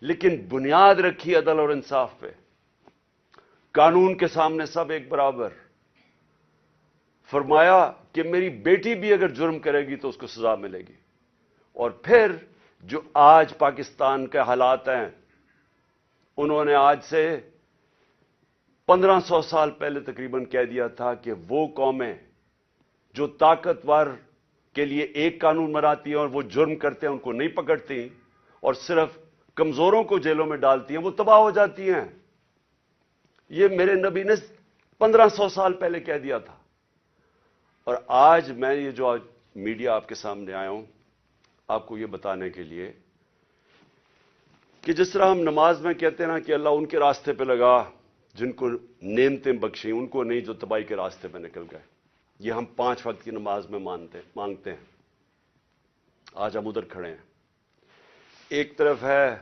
لیکن بنیاد رکھی عدل اور انصاف پہ. قانون کے سامنے سب ایک برابر. فرمایا کہ میری بیٹی بھی اگر جرم کرے گی تو اس کو سزا ملے گی. اور پھر جو آج پاکستان کے حالات ہیں، انہوں نے آج سے 1500 سال پہلے تقریباً کہہ دیا تھا کہ وہ قومیں جو طاقتور کے لیے ایک قانون بناتی ہیں اور وہ جرم کرتے ہیں ان کو نہیں پکڑتی اور صرف کمزوروں کو جیلوں میں ڈالتی ہیں، وہ تباہ ہو جاتی ہیں. یہ میرے نبی نے 1500 سال پہلے کہہ دیا تھا. اور آج میں یہ جو آج میڈیا آپ کے سامنے آیا ہوں آپ کو یہ بتانے کے لیے کہ جس طرح ہم نماز میں کہتے ہیں نا کہ اللہ ان کے راستے پہ لگا جن کو نعمتیں بخشیں، ان کو نہیں جو تباہی کے راستے پہ نکل گئے. یہ ہم 5 وقت کی نماز میں مانگتے ہیں. آج ہم ادھر کھڑے ہیں. ایک طرف ہے